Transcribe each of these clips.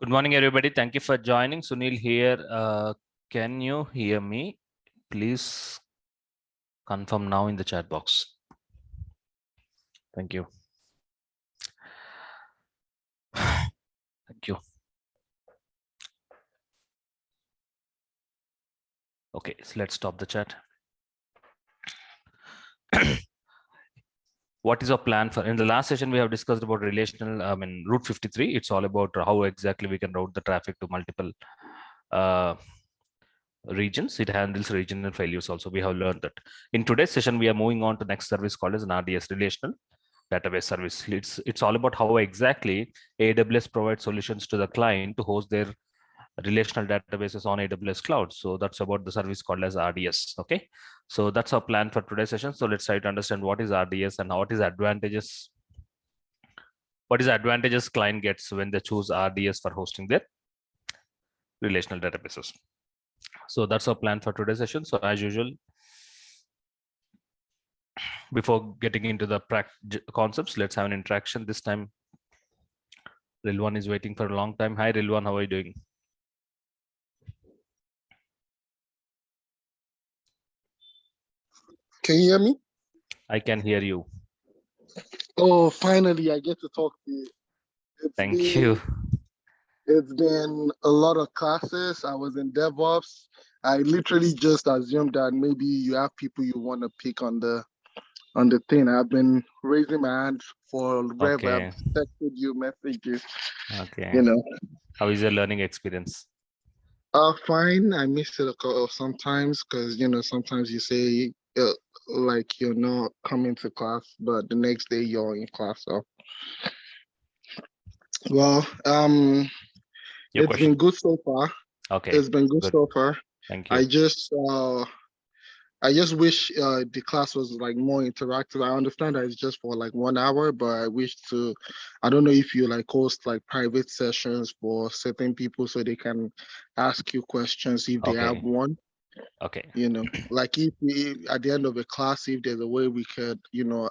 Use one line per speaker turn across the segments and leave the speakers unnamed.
Good morning, everybody. Thank you for joining. Sunil here. Can you hear me? Please confirm now in the chat box. Thank you. Thank you. Okay, so let's stop the chat. What is our plan for? In the last session, we have discussed about relational, Route 53. It's all about how exactly we can route the traffic to multiple regions. It handles regional failures also. We have learned that. In today's session, we are moving on to next service called as an RDS, relational database service. It's all about how exactly AWS provides solutions to the client to host their relational databases on AWS cloud. So that's about the service called as RDS. Okay, so that's our plan for today's session. So let's try to understand what is RDS and what is advantages. What is advantages client gets when they choose RDS for hosting their relational databases. So that's our plan for today's session. So as usual, before getting into the concepts, let's have an interaction. This time, Rilwan is waiting for a long time. Hi, Rilwan, how are you doing?
Can you hear me?
I can hear you.
Oh, finally, I get to talk to you.
Thank you.
It's been a lot of classes. I was in DevOps. I literally just assumed that maybe you have people you want to pick on the thing. I've been raising my hand for Rev.
Okay.
I've texted you, messaged you.
Okay.
You know.
How is your learning experience?
Fine. I miss it sometimes because sometimes you say like you're not coming to class, but the next day you're in class. So, well, it's been good so far.
Okay.
It's been good so far.
Thank you.
I just wish the class was like more interactive. I understand that it's just for like 1 hour, but I wish to, I don't know if you like host like private sessions for certain people so they can ask you questions if they have one.
Okay.
Like if we, at the end of the class, if there's a way we could,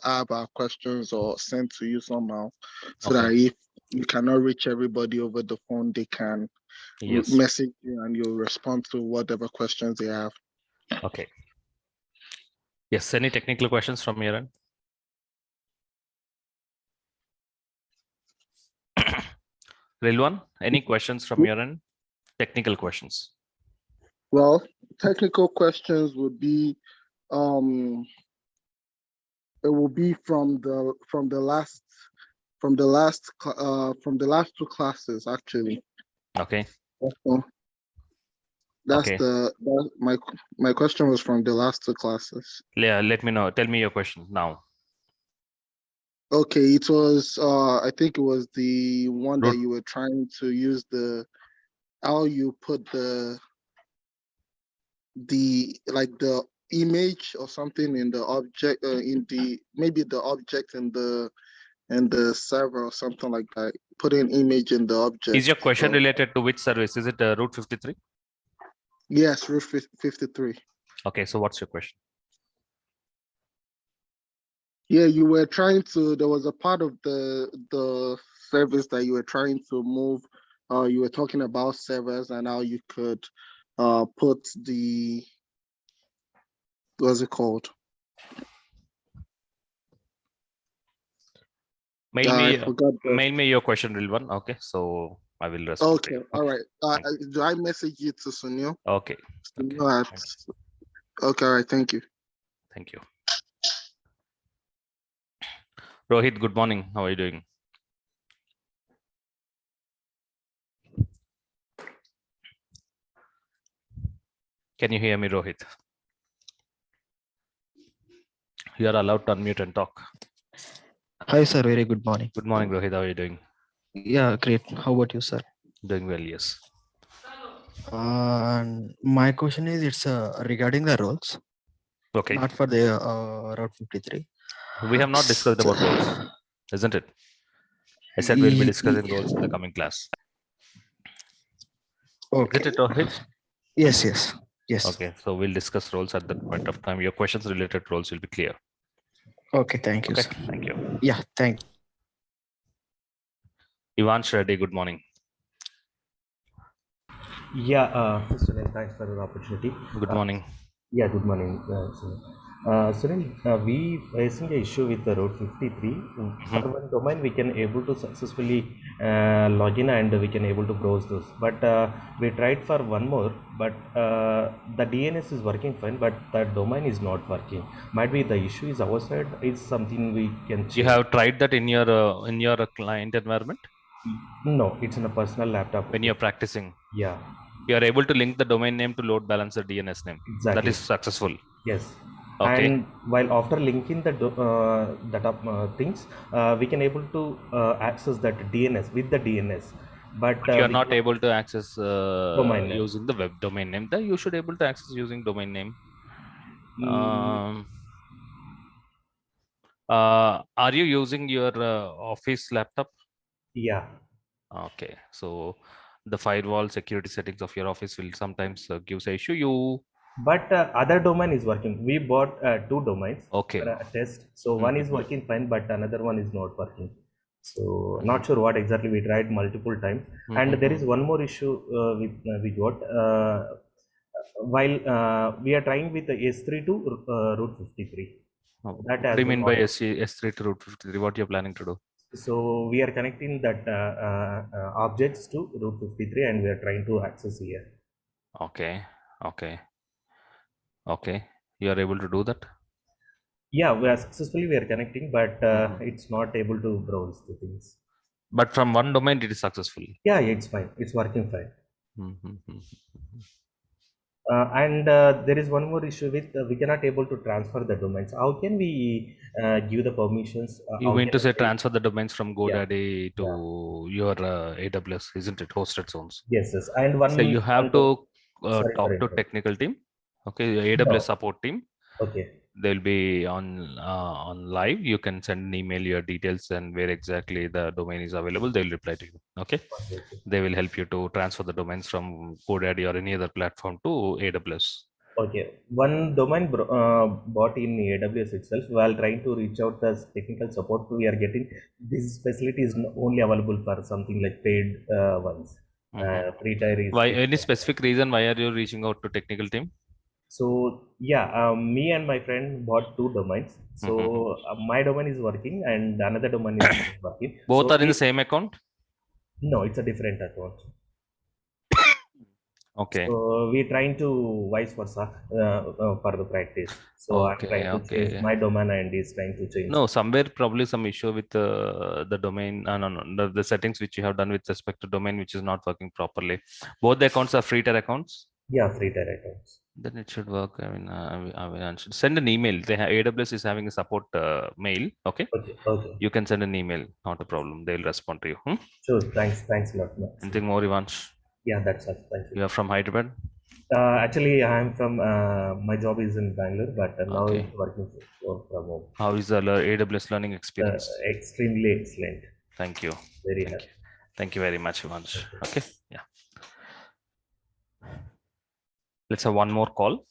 have our questions or send to you somehow so that if you cannot reach everybody over the phone, they can message you and you'll respond to whatever questions they have.
Okay. Yes, any technical questions from your end? Rilwan, any questions from your end? Technical questions.
Well, technical questions would be, it will be from the last two classes actually.
Okay.
My question was from the last two classes.
Yeah, let me know. Tell me your question now.
Okay, it was I think it was the one that you were trying to use how you put the image or something in the object maybe the object in the server or something like that. Put an image in the object.
Is your question related to which service? Is it Route 53?
Yes, Route 53.
Okay, so what's your question?
Yeah, you were trying to, there was a part of the service that you were trying to move. You were talking about servers and how you could put the, what's it called?
Mail me your question, Rilwan. Okay, so I will respond.
Okay, all right. Do I message you to Sunil?
Okay.
Sunil okay, all right, thank you.
Thank you. Rohit, good morning. How are you doing? Can you hear me, Rohit? You are allowed to unmute and talk.
Hi, sir. Very good morning.
Good morning, Rohit. How are you doing?
Yeah, great. How about you, sir?
Doing well, yes.
My question is, it's regarding the roles.
Okay.
Not for the Route 53.
We have not discussed about roles, isn't it? I said we'll be discussing roles in the coming class.
Okay.
Is it, Rohit?
Yes.
Okay, so we'll discuss roles at that point of time. Your questions related to roles will be clear.
Okay, thank you, sir.
Thank you.
Yeah, thank you.
Ivan Shreddy, good morning.
Yeah, Sunil, thanks for the opportunity.
Good morning.
Yeah, good morning, Sunil. Sunil, we facing an issue with the Road 53. For one domain, we can able to successfully log in and we can able to browse those. But we tried for one more, but the DNS is working fine, but the domain is not working. Might be the issue is our side. It's something we can change.
You have tried that in your client environment
No, it's in a personal laptop.
when you're practicing.
Yeah,
You are able to link the domain name to load balancer DNS name. That
exactly.
is successful.
Yes.
Okay.
And while after linking the data things, we can able to access that DNS with the DNS, but
You are
we
not
cannot
able to access
domain name.
using the web domain name. Then you should able to access using domain name.
Mm,
Are you using your office laptop?
yeah,
Okay, so the firewall security settings of your office will sometimes gives a issue. You
but other domain is working. We bought two domains
okay?
for a test. So one is working fine, but another one is not working. So
Mhm.
not sure what exactly. We tried multiple times, and there is one more issue we got. While we are trying with the S3 to Route 53. That
What
as
do you
well
mean by
not.
S3 to Route 53? What you're planning to do?
So we are connecting that objects to Route 53 and we are trying to access here.
Okay, okay, okay. You are able to do that.
Yeah, we are successfully we are connecting, but it's not able to browse the things.
But from one domain, it is successful.
Yeah, it's fine. It's working fine.
Mm-hmm.
And there is one more issue with we cannot able to transfer the domains. How can we give the permissions?
You
How
mean
can
to say
we?
transfer the domains from
Yeah,
GoDaddy
yeah.
to your AWS, isn't it? Hosted zones.
Yes, yes. And
So you have to
sorry for
talk to
interrupting.
technical team. Okay, your AWS
No.
support team.
Okay.
They'll be on live. You can send an email your details and where exactly the domain is available. They'll reply to you. Okay,
Okay.
they will help you to transfer the domains from GoDaddy or any other platform to AWS.
Okay, one domain bought in AWS itself. While trying to reach out as technical support, we are getting this facility is only available for something like paid ones. Free tier is
Why?
fixed.
Any specific reason why are you reaching out to technical team?
So yeah, me and my friend bought two domains. So my domain is working and another domain is not working.
Both
So
are in the same account.
no, it's a different account.
Okay.
So we're trying to vice versa for the practice. So I'm
Okay.
trying to change
Okay.
my domain and he's trying to change.
No, somewhere probably some issue with the domain. No, the settings which you have done with respect to domain which is not working properly. Both the accounts are free tier accounts.
Yeah, free tier accounts.
Then it should work. I should send an email. AWS is having a support mail. Okay,
Okay, okay.
you can send an email. Not a problem. They'll respond to you.
Sure, thanks a lot.
Anything more, Ivansh?
Yeah, that's all. Thank you.
You are from Hyderabad.
Actually, I'm from my job is in Bangalore, but now
Okay.
it's working from home.
How is the AWS learning experience?
Extremely excellent.
Thank you.
Very
Thank
happy.
you. Thank you very much, Ivansh. Okay. Yeah. Let's have one more call.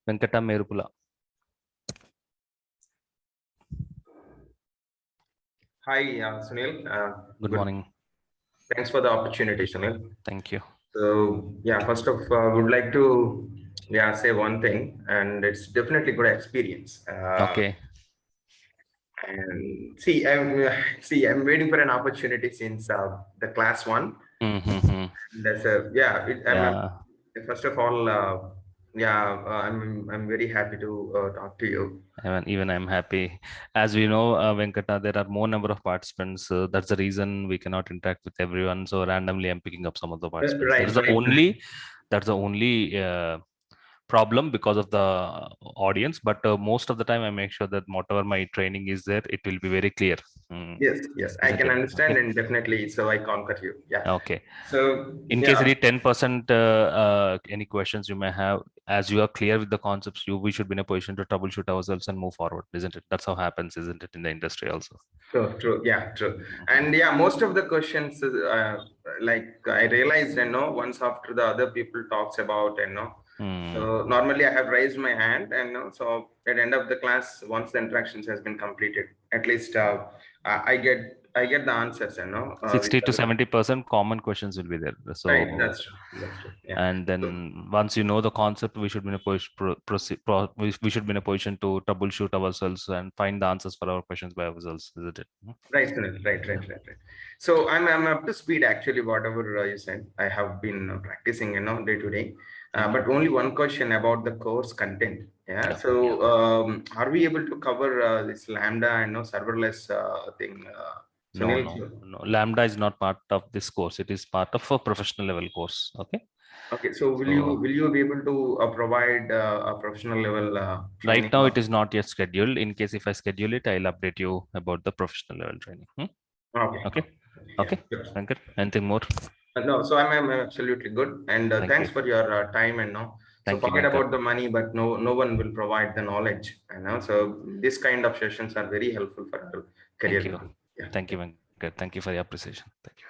Venkata Merupula.
Hi, Sunil.
Good morning.
Thanks for the opportunity, Sunil.
Thank you.
So, yeah, first of all, would like to say one thing, and it's definitely good experience.
Okay.
And I'm waiting for an opportunity since the class one. That's first of all, I'm very happy to talk to you.
Even I'm happy. As we know, Venkata, there are more number of participants. That's the reason we cannot interact with everyone. So randomly, I'm picking up some of the participants.
Right.
That's the only problem because of the audience. But most of the time, I make sure that whatever my training is there, it will be very clear.
Yes, I can understand, okay. And definitely, so I conquer you. Yeah.
Okay.
So
in case any 10% any questions you may have, as you are clear with the concepts, we should be in a position to troubleshoot ourselves and move forward, isn't it? That's how happens, isn't it, in the industry also?
True. Yeah, true. And yeah, most of the questions like I realized, once after the other people talks about, so normally I have raised my hand, and so at the end of the class, once the interactions has been completed, at least I get the answers,
60 to 70% common questions will be there. So
right, that's true. That's true. Yeah.
And then once you know the concept, we should be in a position, we should be in a position to troubleshoot ourselves and find the answers for our questions by ourselves, isn't it?
Right, Sunil. Right. So I'm up to speed actually. Whatever you said, I have been practicing, day to day. But only one question about the course content. Yeah. So are we able to cover this Lambda and serverless thing?
No. Lambda is not part of this course. It is part of a professional level course. Okay.
Okay. So will you be able to provide a professional level training?
Right now, it is not yet scheduled. In case if I schedule it, I'll update you about the professional level training. Okay.
Yeah,
Venkat, anything more?
No, so I'm absolutely good, and thanks for your time. And so forget about the money, but no one will provide the knowledge. So this kind of sessions are very helpful for our career.
Thank you.
Yeah.
Thank you, Venkat. Thank you for your appreciation. Thank you.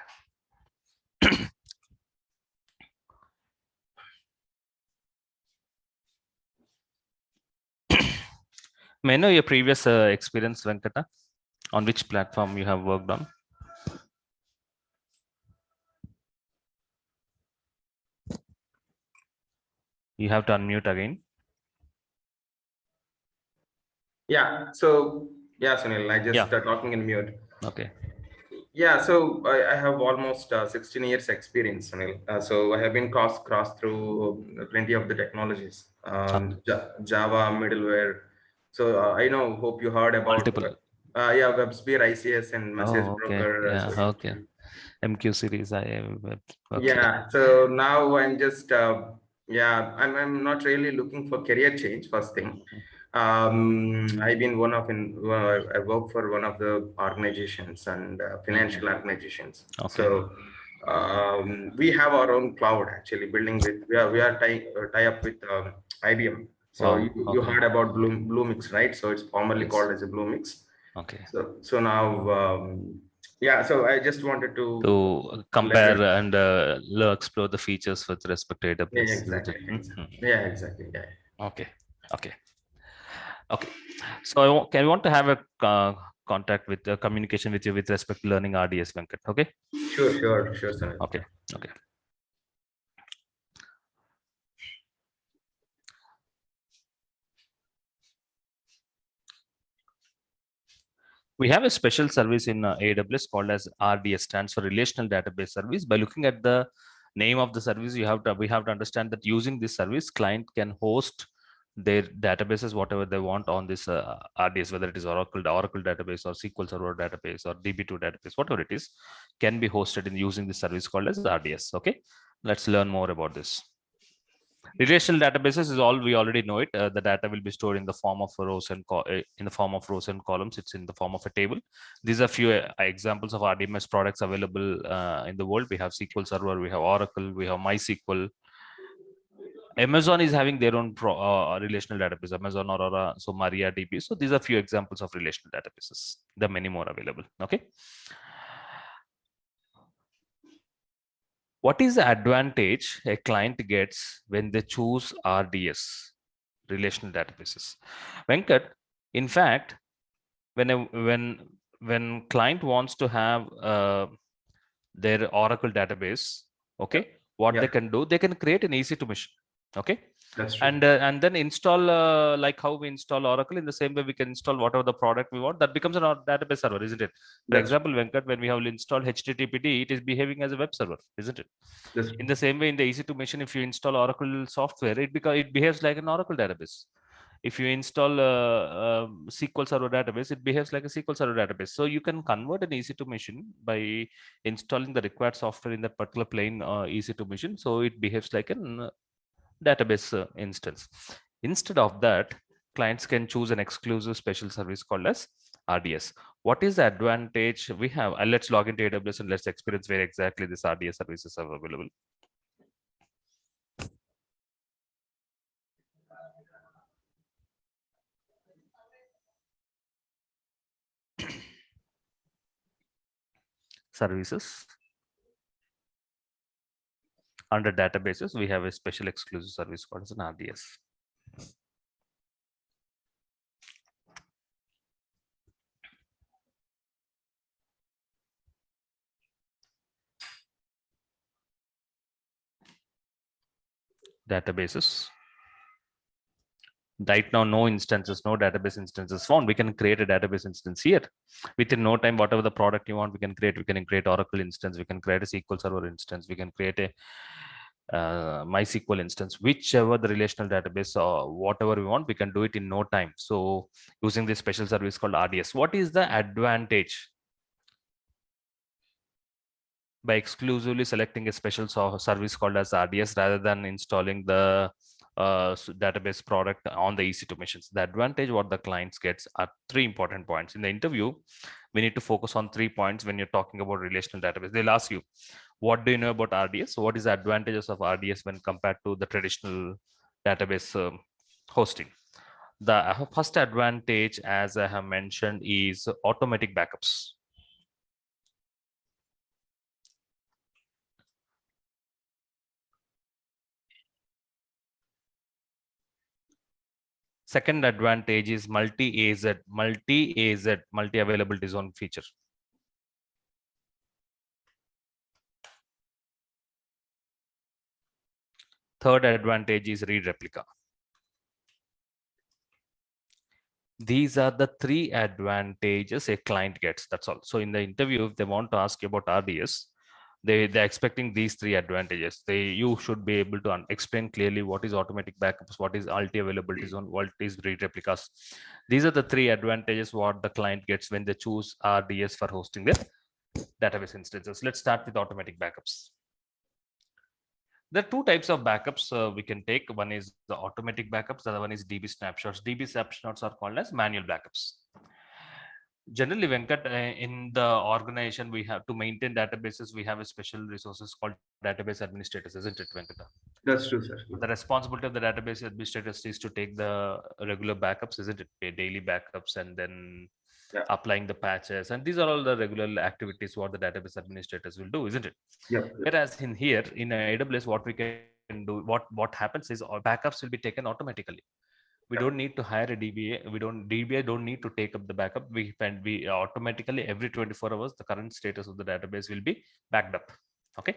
May I know your previous experience, Venkata? On which platform you have worked on? You have to unmute again.
Yeah. So yeah, Sunil, I just talking in mute.
Okay.
Yeah. So I have almost 16 years experience, Sunil. So I have been crossed through plenty of the technologies, Java, middleware. So I hope you heard about
multiple.
WebSphere, ICS, and message broker.
Okay. MQ series.
Yeah. So now I'm just I'm not really looking for career change. First thing, I've been I work for one of the organizations and financial organizations.
Okay.
So we have our own cloud actually building with we are tie up with IBM. So you heard about Bluemix, right? So it's formerly called as a Bluemix.
Okay.
So now so I just wanted to
compare and explore the features with respect to AWS.
Yeah, exactly. Yeah.
Okay. So I want to have a contact with communication with you with respect to learning RDS, Venkat. Okay.
Sure, sir.
Okay. We have a special service in AWS called as RDS, stands for Relational Database Service. By looking at the name of the service, we have to understand that using this service, client can host their databases, whatever they want on this RDS, whether it is Oracle database or SQL Server database or DB2 database, whatever it is, can be hosted in using this service called as RDS. Okay, let's learn more about this. Relational databases is all we already know it. The data will be stored in the form of rows and columns. It's in the form of a table. These are few examples of RDMS products available in the world. We have SQL Server, we have Oracle, we have MySQL. Amazon is having their own relational database, Amazon Aurora, so MariaDB. So these are few examples of relational databases. There are many more available. Okay. What is the advantage a client gets when they choose RDS, relational databases? Venkat, in fact, when client wants to have their Oracle database, okay, they can do, they can create an EC2 machine. Okay.
That's true.
And then install like how we install Oracle, in the same way we can install whatever the product we want. That becomes a database server, isn't it? For example, Venkat, when we have installed HTTPD, it is behaving as a web server, isn't it? In the same way, in the EC2 machine, if you install Oracle software, it behaves like an Oracle database. If you install SQL Server database, it behaves like a SQL Server database. So you can convert an EC2 machine by installing the required software in that particular plain EC2 machine. So it behaves like an database instance. Instead of that, clients can choose an exclusive special service called as RDS. What is the advantage we have? Let's log into AWS and let's experience where exactly this RDS services are available. Services. Under databases, we have a special exclusive service called as an RDS. Databases. Right now, no instances, no database instances found. We can create a database instance here. Within no time, whatever the product you want, we can create. We can create Oracle instance. We can create a SQL Server instance. We can create a MySQL instance, whichever the relational database or whatever we want, we can do it in no time. So using this special service called RDS. What is the advantage by exclusively selecting a special service called as RDS rather than installing the database product on the EC2 machines? The advantage what the clients gets are 3 important points. In the interview, we need to focus on 3 points when you're talking about relational database. They'll ask you, what do you know about RDS? What is the advantages of RDS when compared to the traditional database hosting? The first advantage, as I have mentioned, is automatic backups. Second advantage is multi-AZ, multi-availability zone feature. Third advantage is read replica. These are the 3 advantages a client gets. That's all. So in the interview, if they want to ask you about RDS, they're expecting these 3 advantages. You should be able to explain clearly what is automatic backups, what is multi-availability zone, what is read replicas. These are the 3 advantages what the client gets when they choose RDS for hosting their database instances. Let's start with automatic backups. There are 2 types of backups we can take. One is the automatic backups, the other one is DB snapshots. DB snapshots are called as manual backups. Generally, Venkat, in the organization, we have to maintain databases. We have a special resources called database administrators, isn't it, Venkata?
That's true, sir.
The responsibility of the database administrators is to take the regular backups, isn't it? Daily backups and then applying the patches. And these are all the regular activities what the database administrators will do, isn't it? Whereas in here, in AWS, what we can do, what happens is our backups will be taken automatically. We don't need to hire a DBA. DBA don't need to take up the backup. We automatically every 24 hours, the current status of the database will be backed up. Okay.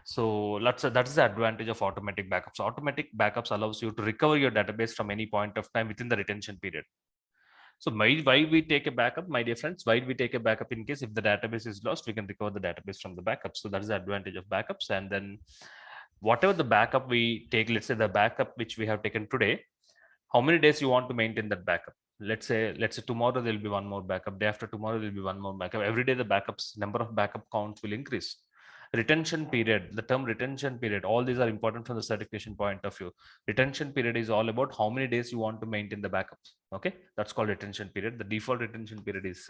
So that's the advantage of automatic backups. Automatic backups allows you to recover your database from any point of time within the retention period. So why we take a backup, my dear friends? Why we take a backup? In case if the database is lost, we can recover the database from the backup. So that is the advantage of backups. And then whatever the backup we take, let's say the backup which we have taken today, how many days you want to maintain that backup? Let's say tomorrow there'll be one more backup. Day after tomorrow there'll be one more backup. Every day the number of backup counts will increase. Retention period, the term retention period, all these are important from the certification point of view. Retention period is all about how many days you want to maintain the backups. Okay, that's called retention period. The default retention period is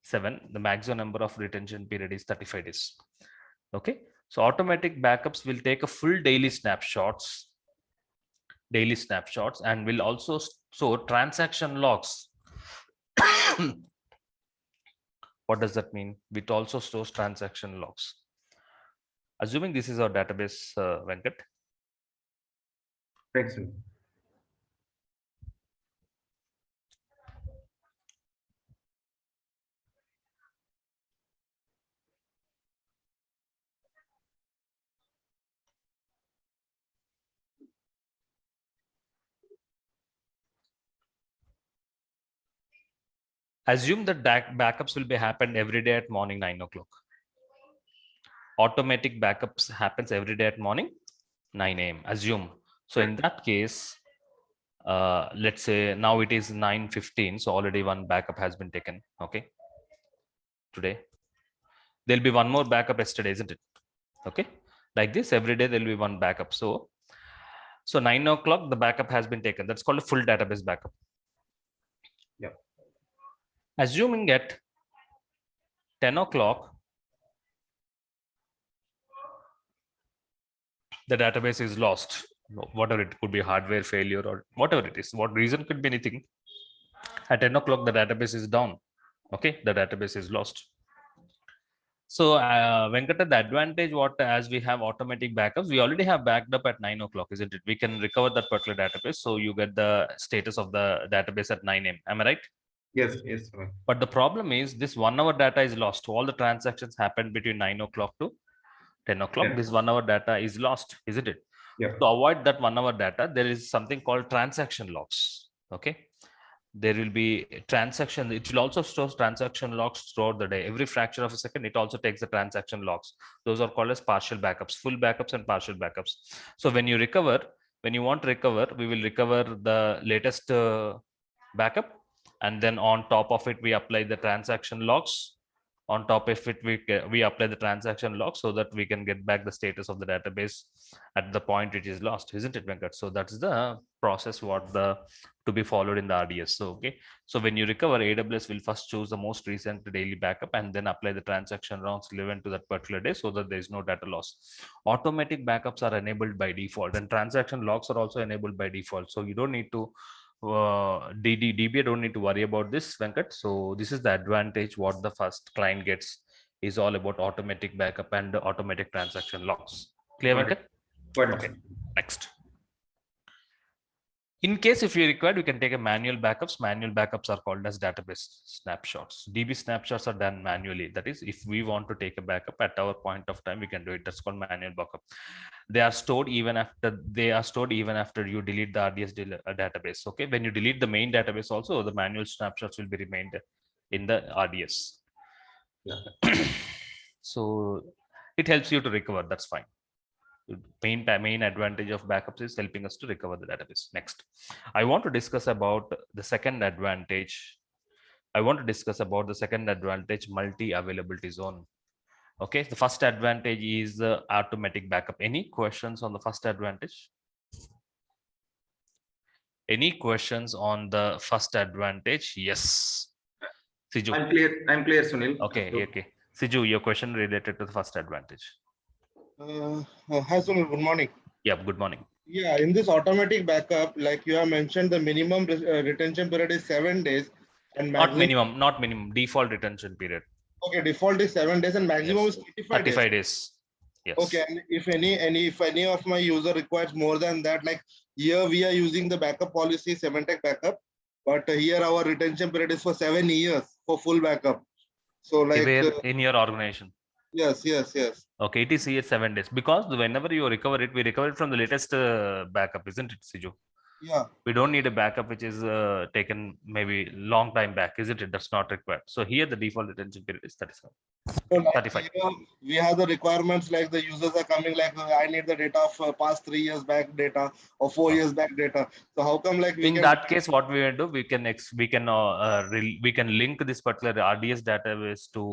7. The maximum number of retention period is 35 days. Okay, so automatic backups will take a full daily snapshots and will also store transaction logs. What does that mean? It also stores transaction logs. Assuming this is our database, Venkat.
Thanks.
Assume that backups will be happened every day at morning 9 o'clock. Automatic backups happens every day at morning 9 a.m. Assume. So in that case, let's say now it is 9:15. So already one backup has been taken. Okay. Today. There'll be one more backup yesterday, isn't it? Okay. Like this, every day there'll be one backup. So 9 o'clock, the backup has been taken. That's called a full database backup.
Yeah.
Assuming at 10 o'clock, the database is lost. Whatever it could be, hardware failure or whatever it is. What reason could be anything. At 10 o'clock, the database is down. Okay, the database is lost. So Venkata, the advantage what as we have automatic backups, we already have backed up at 9 o'clock, isn't it? We can recover that particular database. So you get the status of the database at 9 a.m. Am I right?
Yes, yes.
But the problem is this 1 hour data is lost. All the transactions happened between 9 o'clock to 10 o'clock.
Yeah.
This 1 hour data is lost, isn't it?
Yeah.
To avoid that 1 hour data, there is something called transaction logs. Okay. There will be a transaction. It will also store transaction logs throughout the day. Every fraction of a second, it also takes the transaction logs. Those are called as partial backups, full backups and partial backups. So when you recover, when you want to recover, we will recover the latest backup. And then on top of it, we apply the transaction logs. On top of it, we apply the transaction log so that we can get back the status of the database at the point it is lost, isn't it, Venkat? So that's the process what the to be followed in the RDS. So okay, so when you recover, AWS will first choose the most recent daily backup and then apply the transaction logs relevant to that particular day so that there is no data loss. Automatic backups are enabled by default, and transaction logs are also enabled by default. So you don't need to DBA don't need to worry about this, Venkat. So this is the advantage what the first client gets is all about automatic backup and the automatic transaction logs. Clear, Venkat? Okay, next. In case if you required, we can take a manual backups. Manual backups are called as database snapshots. DB snapshots are done manually. That is, if we want to take a backup at our point of time, we can do it. That's called manual backup. They are stored even after you delete the RDS database. Okay, when you delete the main database, also the manual snapshots will be remained in the RDS. Yeah. So it helps you to recover. That's fine. Main advantage of backups is helping us to recover the database. Next, I want to discuss about the second advantage. Multi-availability zone. Okay, the first advantage is automatic backup. Any questions on the first advantage? Any questions on the first advantage? Yes. Siju.
I'm clear, Sunil.
Okay. Siju, your question related to the first advantage.
Hi, Sunil. Good morning.
Yeah, good morning.
Yeah, in this automatic backup, like you have mentioned, the minimum retention period is 7 days, and
not minimum, default retention period.
Okay, default is 7 days, and maximum is
35 days. Yes.
Okay, and if any of my user requires more than that, like here we are using the backup policy, Symantec backup, but here our retention period is for 7 years for full backup. So like
in your organization.
Yes.
Okay, it is here 7 days because whenever you recover it, we recover it from the latest backup, isn't it, Siju?
Yeah.
We don't need a backup which is taken maybe long time back, isn't it? That's not required. So here the default retention period is 35.
So like
35.
We have the requirements like the users are coming like I need the data of past 3 years back data or 4 years back data. So how come like
in that case what we will do, we can link this particular RDS database to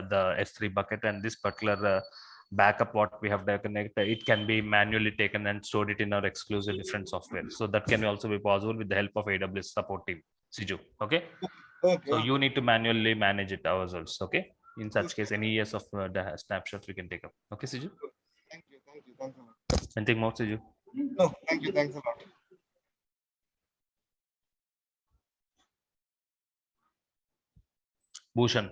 the S3 bucket, and this particular backup what we have to connect, it can be manually taken and stored it in our exclusive different software. So that can also be possible with the help of AWS support team, Siju. Okay. So you need to manually manage it ourselves. Okay. In such case, any years of snapshots we can take up. Okay, Siju.
Thank you. Thanks a lot.
Anything more, Siju?
No, thank you. Thanks a lot.
Bhushan.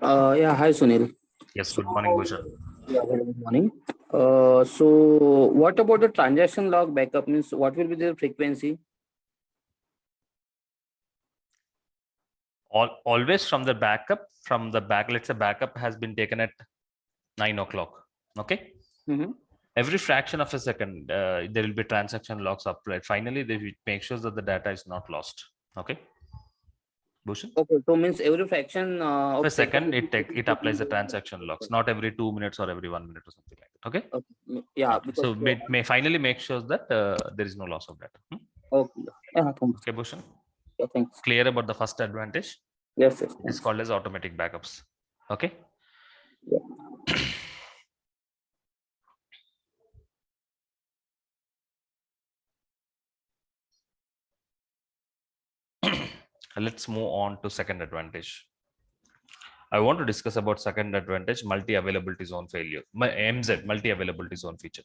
Yeah, hi Sunil.
Yes, good morning, Bhushan.
Yeah, good morning. So what about the transaction log backup? Means what will be the frequency?
Always from the backup, let's say backup has been taken at 9 o'clock. Okay. Every fraction of a second, there will be transaction logs applied. Finally, they make sure that the data is not lost. Okay. Bhushan?
Okay, so means every fraction of
a second, it applies the transaction logs, not every 2 minutes or every 1 minute or something like that. Okay.
Yeah.
Okay. So may finally make sure that there is no loss of data.
Okay. Yeah, thanks.
Okay, Bhushan.
Yeah, thanks.
Clear about the first advantage?
Yes.
It's called as automatic backups. Okay.
Yeah.
Let's move on to second advantage. I want to discuss about second advantage, multi-availability zone failure, MZ, multi-availability zone feature.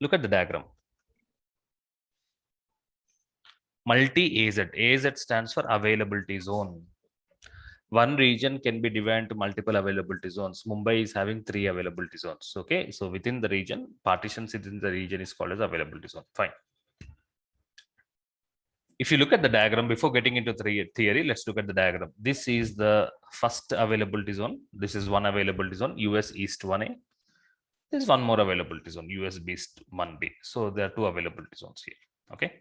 Look at the diagram. Multi-AZ. AZ stands for availability zone. one region can be divided into multiple availability zones. Mumbai is having 3 availability zones. Okay, so within the region, partitions within the region is called as availability zone. Fine. If you look at the diagram, before getting into theory, let's look at the diagram. This is the first availability zone. This is one availability zone, US East 1A. There's one more availability zone, US East 1B. So there are 2 availability zones here. Okay.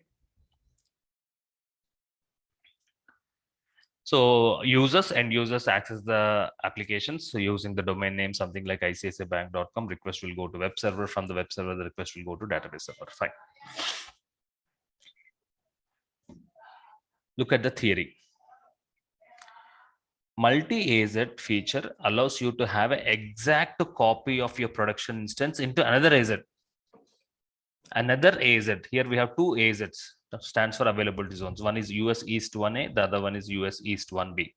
So end users access the applications. So using the domain name, something like icsabank.com, request will go to web server. From the web server, the request will go to database server. Fine. Look at the theory. Multi-AZ feature allows you to have an exact copy of your production instance into another AZ. Another AZ. Here we have 2 AZs. That stands for availability zones. One is US East 1A, the other one is US East 1B.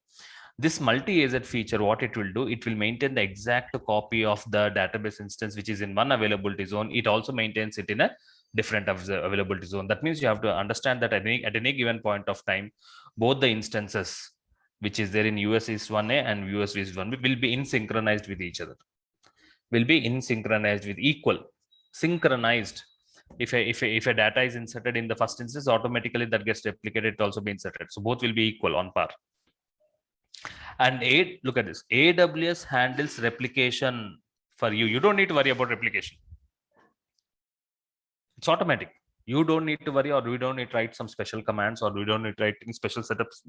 This multi-AZ feature, what it will do, it will maintain the exact copy of the database instance which is in one availability zone. It also maintains it in a different availability zone. That means you have to understand that at any given point of time, both the instances which is there in US East 1A and US East 1B will be synchronized with each other. Will be synchronized with equal, synchronized. If a data is inserted in the first instance, automatically that gets replicated, it also be inserted. So both will be equal on par. And look at this. AWS handles replication for you. You don't need to worry about replication. It's automatic. You don't need to worry, or we don't need to write some special commands, or we don't need to write special setups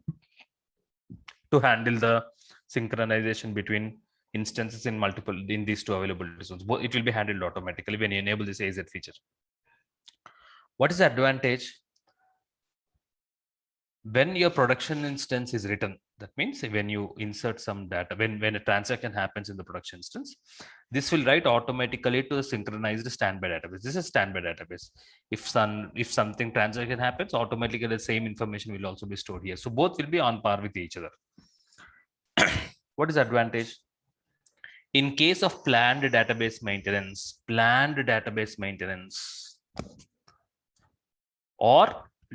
to handle the synchronization between instances in these 2 availability zones. It will be handled automatically when you enable this AZ feature. What is the advantage? When your production instance is written, that means when you insert some data, when a transaction happens in the production instance, this will write automatically to a synchronized standby database. This is standby database. If something transaction happens, automatically the same information will also be stored here. So both will be on par with each other. What is the advantage? In case of planned database maintenance, or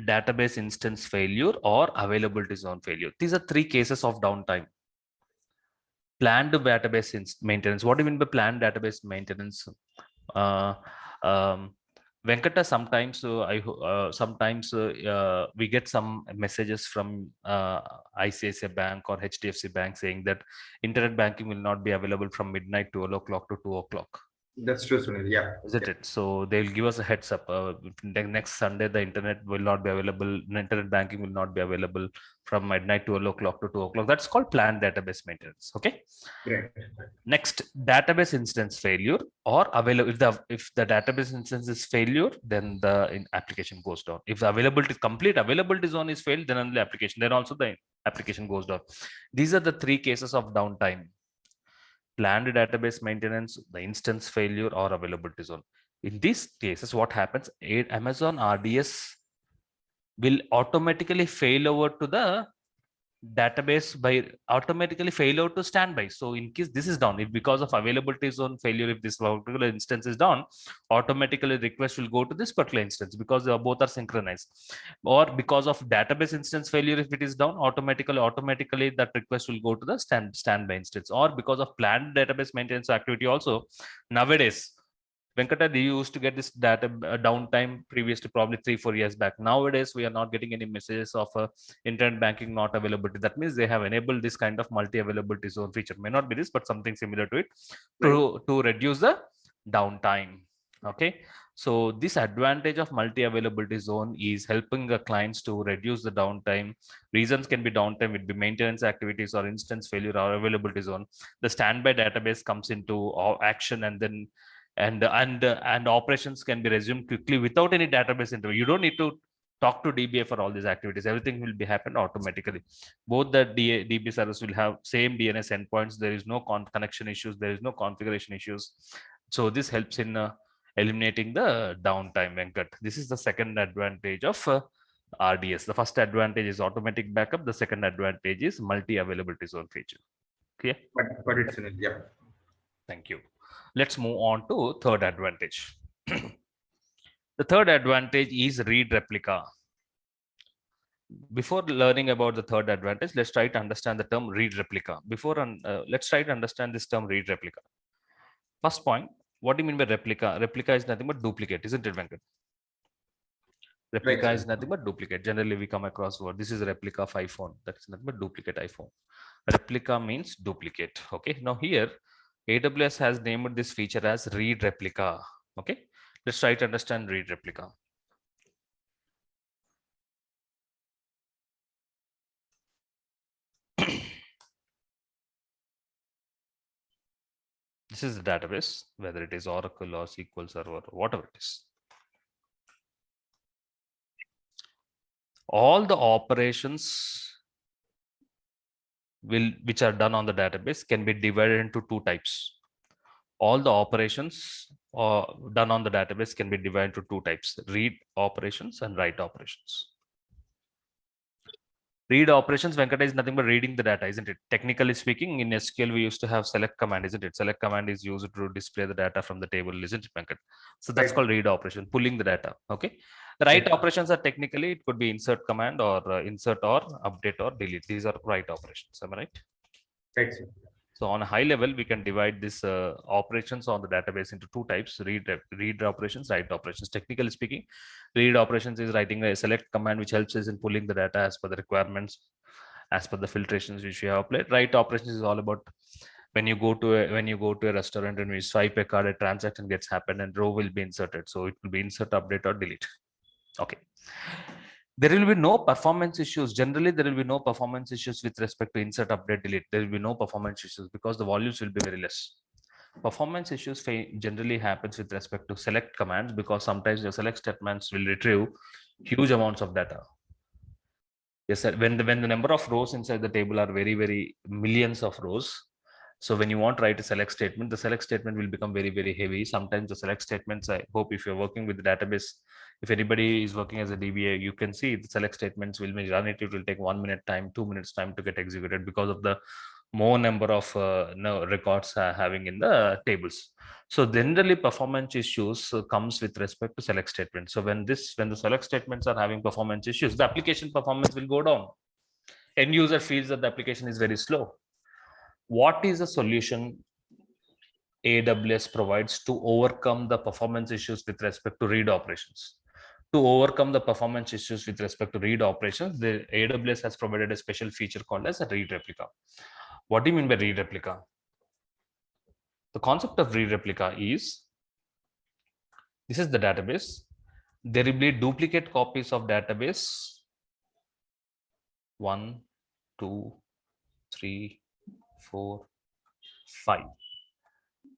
database instance failure or availability zone failure. These are 3 cases of downtime. Planned database maintenance. What do you mean by planned database maintenance? Venkata, sometimes we get some messages from ICICI Bank or HDFC Bank saying that internet banking will not be available from midnight 12 o'clock to 2 o'clock.
That's true, Sunil. Yeah.
Isn't it? So they'll give us a heads up. Next Sunday, the internet will not be available. Internet banking will not be available from midnight 12 o'clock to 2 o'clock. That's called planned database maintenance. Okay.
Great.
Next, database instance failure or available. If the database instance is failure, then the application goes down. If the complete availability zone is failed, then only the application. Then also the application goes down. These are the 3 cases of downtime. Planned database maintenance, the instance failure, or availability zone. In these cases, what happens? Amazon RDS will automatically fail over to the database by automatically fail over to standby. So in case this is down, if because of availability zone failure, if this particular instance is down, automatically request will go to this particular instance because both are synchronized. Or because of database instance failure, if it is down, automatically that request will go to the standby instance. Or because of planned database maintenance activity also, nowadays, Venkata, they used to get this data downtime previously, probably 3-4 years back. Nowadays, we are not getting any messages of internet banking not availability. That means they have enabled this kind of multi-availability zone feature. May not be this, but something similar to it to reduce the downtime. Okay. So this advantage of multi-availability zone is helping the clients to reduce the downtime. Reasons can be downtime, it be maintenance activities or instance failure or availability zone. The standby database comes into action, and then and operations can be resumed quickly without any database interview. You don't need to talk to DBA for all these activities. Everything will be happen automatically. Both the DB service will have same DNS endpoints. There is no connection issues. There is no configuration issues. So this helps in eliminating the downtime, Venkat. This is the second advantage of RDS. The first advantage is automatic backup. The second advantage is multi-availability zone feature. Clear?
But it's in it, yeah.
Thank you. Let's move on to third advantage. The third advantage is read replica. before learning about the third advantage, let's try to understand the term read replica. Let's try to understand this term read replica. First point, what do you mean by replica? Replica is nothing but duplicate, isn't it, Venkat? Replica
Right,
is nothing but duplicate. Generally, we come across word. This is a replica of iPhone. That is nothing but duplicate iPhone. Replica means duplicate. Okay. Now here, AWS has named this feature as read replica. Okay. Let's try to understand read replica. This is the database, whether it is Oracle or SQL Server or whatever it is. All the operations which are done on the database can be divided into two types. All the operations done on the database can be divided into two types: read operations and write operations. Read operations, Venkata, is nothing but reading the data, isn't it? Technically speaking, in SQL, we used to have select command, isn't it? Select command is used to display the data from the table, isn't it, Venkat? So that's called read operation, pulling the data. Okay. The write operations are technically, it could be insert command or insert or update or delete. These are write operations. Am I right?
Right.
So on a high level, we can divide this operations on the database into two types: read operations, write operations. Technically speaking, read operations is writing a select command which helps us in pulling the data as per the requirements, as per the filtrations which we have applied. Write operations is all about when you go to a restaurant and we swipe a card, a transaction gets happened and row will be inserted. So it will be insert, update, or delete. Okay. There will be no performance issues. Generally, there will be no performance issues with respect to insert, update, delete. There will be no performance issues because the volumes will be very less. Performance issues generally happens with respect to select commands because sometimes your select statements will retrieve huge amounts of data. Yes, sir. When the number of rows inside the table are very millions of rows. So when you want to write a select statement, the select statement will become very heavy. Sometimes the select statements, I hope if you're working with the database, if anybody is working as a DBA, you can see the select statements will be run it. It will take 1 minute time, 2 minutes time to get executed because of the more number of records having in the tables. So generally performance issues comes with respect to select statements. So when the select statements are having performance issues, the application performance will go down. End user feels that the application is very slow. What is the solution AWS provides to overcome the performance issues with respect to read operations? To overcome the performance issues with respect to read operations, the AWS has provided a special feature called as a read replica. What do you mean by read replica? The concept of read replica is, this is the database. There will be duplicate copies of database 1, 2, 3, 4, 5.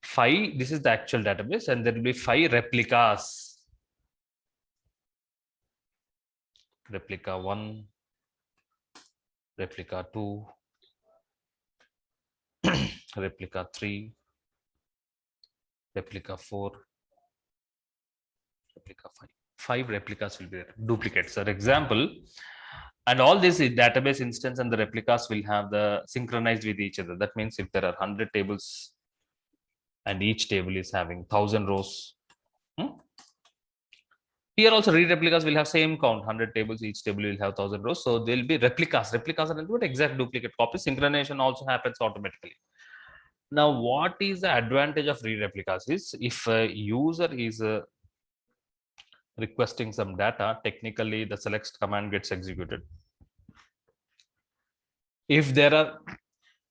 5, this is the actual database, and there will be 5 replicas. Replica 1, replica 2, replica 3, replica 4, replica 5. 5 replicas will be there, duplicates. For example, and all this database instance and the replicas will have the synchronized with each other. That means if there are 100 tables and each table is having 1000 rows, here also read replicas will have same count, 100 tables, each table will have 1000 rows. So there will be replicas. Replicas are not exact duplicate copies. Synchronization also happens automatically. Now, what is the advantage of read replicas is if a user is requesting some data, technically the select command gets executed. If there are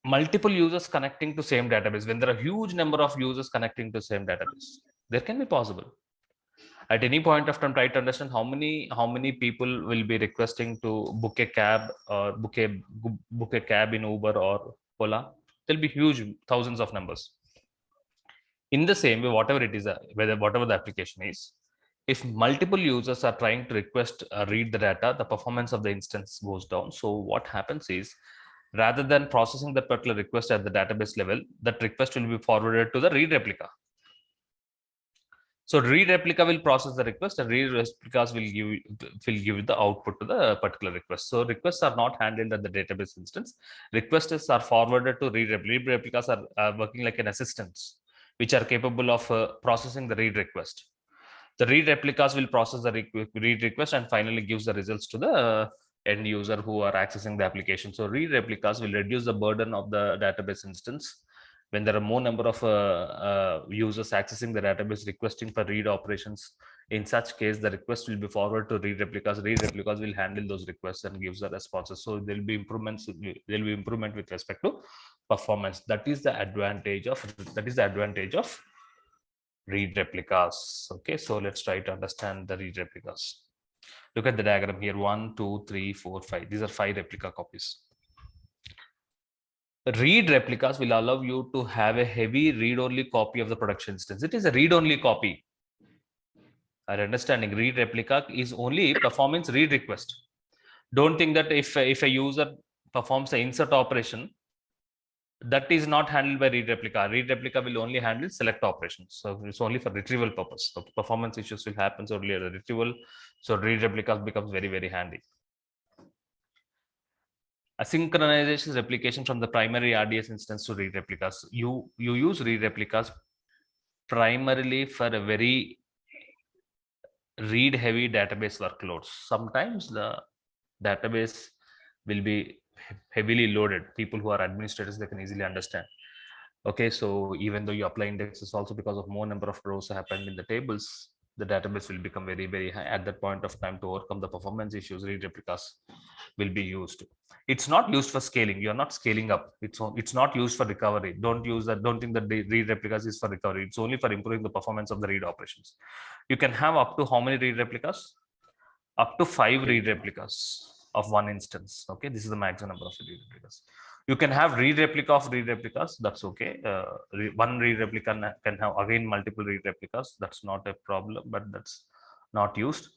multiple users connecting to same database, when there are huge number of users connecting to same database, there can be possible. At any point of time, try to understand how many people will be requesting to book a cab or book a cab in Uber or Ola. There'll be huge thousands of numbers. In the same way, whatever it is, whatever the application is, if multiple users are trying to request read the data, the performance of the instance goes down. So what happens is, rather than processing that particular request at the database level, that request will be forwarded to the read replica. So read replica will process the request, and read replicas will give the output to the particular request. So requests are not handled at the database instance. Requests are forwarded to read replicas are working like an assistants, which are capable of processing the read request. The read replicas will process the read request and finally gives the results to the end user who are accessing the application. So read replicas will reduce the burden of the database instance. When there are more number of users accessing the database requesting for read operations, in such case, the request will be forwarded to read replicas. Read replicas will handle those requests and gives the responses. So there will be improvements. There will be improvement with respect to performance. That is the advantage of read replicas. Okay, so let's try to understand the read replicas. Look at the diagram here. 1, 2, 3, 4, 5. These are 5 replica copies. Read replicas will allow you to have a heavy read-only copy of the production instance. It is a read-only copy. Our understanding, read replica is only performance read request. Don't think that if a user performs the insert operation, that is not handled by read replica. Read replica will only handle select operations. So it's only for retrieval purpose. So performance issues will happen only at the retrieval. So read replicas becomes very, very handy. Asynchronization replication from the primary RDS instance to read replicas. You use read replicas primarily for a very read heavy database workloads. Sometimes the database will be heavily loaded. People who are administrators, they can easily understand. Okay, so even though you apply indexes, also because of more number of rows happened in the tables, the database will become very, very high. At that point of time, to overcome the performance issues, read replicas will be used. It's not used for scaling. You're not scaling up. It's not used for recovery. Don't use that. Don't think that the read replicas is for recovery. It's only for improving the performance of the read operations. You can have up to how many read replicas? Up to 5 read replicas of one instance. Okay, this is the maximum number of read replicas. You can have read replica of read replicas. That's okay. One read replica can have again multiple read replicas. That's not a problem, but that's not used.